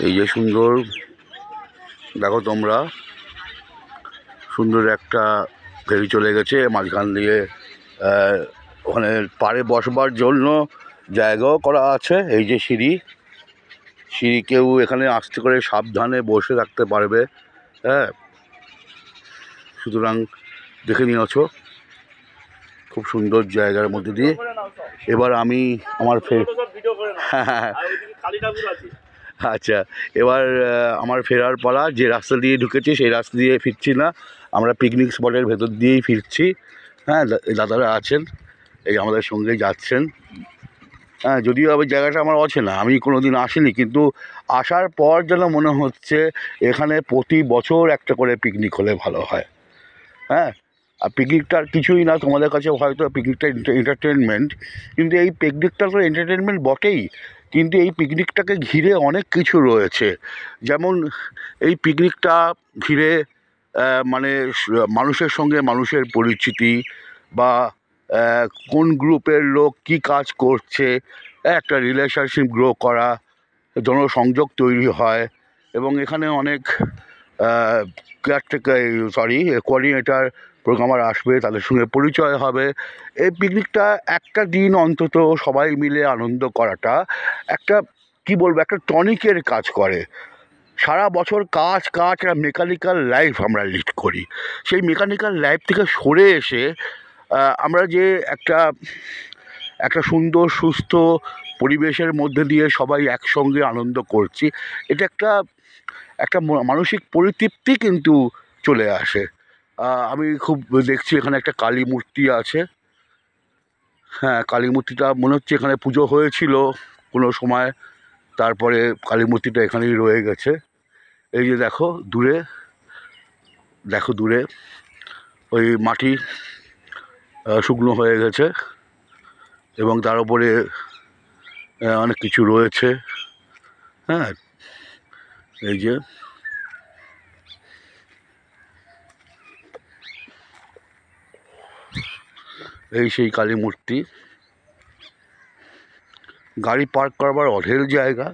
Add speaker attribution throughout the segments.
Speaker 1: এই যে সুন্দর, দেখো তোমরা, সুন্দর একটা ফেরি চলে গেছে মাঝখান দিয়ে। ওখানে পাড়ে বসবার জন্য জায়গাও করা আছে। এই যে সিঁড়ি, কেউ এখানে আসতে করে সাবধানে বসে থাকতে পারবে। হ্যাঁ, সুতরাং দেখে নিয়েছো, খুব সুন্দর জায়গার মধ্যে দিয়ে। এবার আমি আমার আচ্ছা, এবার আমার ফেরার পালা। যে রাস্তা দিয়ে ঢুকেছি সেই রাস্তা দিয়ে ফিরছি না, আমরা পিকনিক স্পটের ভেতর দিয়েই ফিরছি। হ্যাঁ, দাদারা আছেন, এই আমাদের সঙ্গেই যাচ্ছেন। হ্যাঁ, যদিও আবার জায়গাটা আমার অচেনা, আমি কোনো দিন আসিনি, কিন্তু আসার পর যেন মনে হচ্ছে এখানে প্রতি বছর একটা করে পিকনিক হলে ভালো হয়। হ্যাঁ, আর পিকনিকটা কিছুই না, তোমাদের কাছে হয়তো পিকনিকটা এন্টারটেনমেন্ট, কিন্তু এই পিকনিকটা তো এন্টারটেনমেন্ট বটেই, কিন্তু এই পিকনিকটাকে ঘিরে অনেক কিছু রয়েছে। যেমন এই পিকনিকটা ঘিরে মানে মানুষের সঙ্গে মানুষের পরিচিতি, বা কোন গ্রুপের লোক কি কাজ করছে, একটা রিলেশনশিপ গ্রো করা, জনসংযোগ তৈরি হয়। এবং এখানে অনেক কোঅর্ডিনেটর প্রোগ্রামার আসবে, তাদের সঙ্গে পরিচয় হবে। এই পিকনিকটা একটা দিন অন্তত সবাই মিলে আনন্দ করাটা একটা, কি বলবো, একটা টনিকের কাজ করে। সারা বছর কাজ কাজ, একটা মেকানিক্যাল লাইফ আমরা লিড করি। সেই মেকানিক্যাল লাইফ থেকে সরে এসে আমরা যে একটা সুন্দর সুস্থ পরিবেশের মধ্যে দিয়ে সবাই একসঙ্গে আনন্দ করছি, এটা একটা মানসিক পরিতৃপ্তি কিন্তু চলে আসে। আমি খুব দেখছি এখানে একটা কালী মূর্তি আছে। হ্যাঁ, কালী মূর্তিটা মনে হচ্ছে এখানে পুজো হয়েছিল কোনো সময়, তারপরে কালী মূর্তিটা এখানেই রয়ে গেছে। এই যে দেখো দূরে, ওই মাটি শুকনো হয়ে গেছে, এবং তার উপরে অনেক কিছু রয়েছে। হ্যাঁ, এই যে সেই কালী মূর্তি। গাড়ি পার্ক করবার অঢেল জায়গা।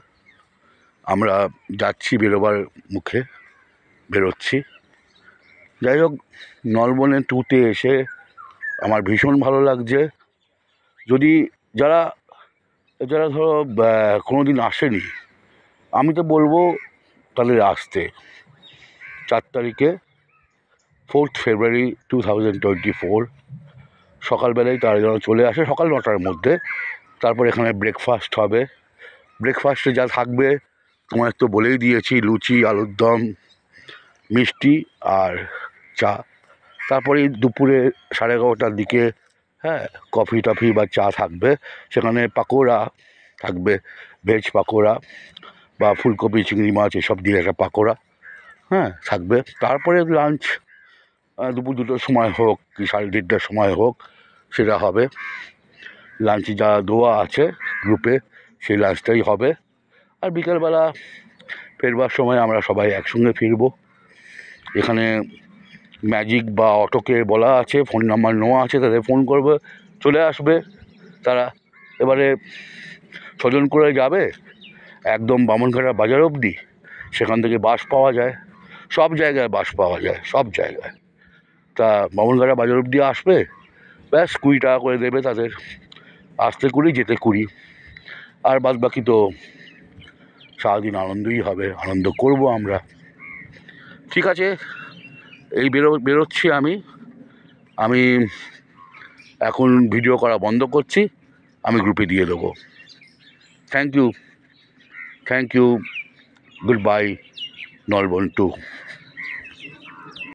Speaker 1: আমরা যাচ্ছি, বেরোচ্ছি। যাই হোক, নলবনে 2-তে এসে আমার ভীষণ ভালো লাগছে। যদি যারা ধরো কোনো দিন আসেনি, আমি তো বলবো তাদের আসতে। 4 তারিখে 4th February 2024 সকালবেলায় তারা যেন চলে আসে, সকাল 9টার মধ্যে। তারপর এখানে ব্রেকফাস্ট হবে। ব্রেকফাস্টে যা থাকবে তোমার তো বলেই দিয়েছি, লুচি, আলুর দম, মিষ্টি আর চা। তারপরে দুপুরে 11:30টার দিকে, হ্যাঁ, কফি টফি বা চা থাকবে। সেখানে পাকোড়া থাকবে, ভেজ পাকোড়া বা ফুলকপি চিংড়ি মাছ এসব দিয়ে একটা পাকোড়া, হ্যাঁ, থাকবে। তারপরে লাঞ্চ দুপুর 2টোর সময় হোক কি 1:30টার সময় হোক, সেটা হবে। লাঞ্চে যা দেওয়া আছে গ্রুপে, সেই লাঞ্চটাই হবে। আর বিকেলবেলা ফেরবার সময় আমরা সবাই একসঙ্গে ফিরব। এখানে ম্যাজিক বা অটোকে বলা আছে, ফোন নাম্বার নেওয়া আছে, তাদের ফোন করবে, চলে আসবে তারা। এবারে স্বজন করে যাবে একদম বামনঘাটা বাজার অবধি, সেখান থেকে বাস পাওয়া যায়, সব জায়গায় বাস পাওয়া যায়, সব জায়গায়। তা বামনঘাটা বাজার অবধি আসবে, ব্যাস 20 টাকা করে দেবে তাদের, আসতে 20, যেতে 20। আর বাদ বাকি তো সারাদিন আনন্দই হবে, আনন্দ করব আমরা। ঠিক আছে, এই বেরোচ্ছি আমি এখন ভিডিও করা বন্ধ করছি, আমি গ্রুপে দিয়ে দেবো। Thank you, goodbye, Nalban 2।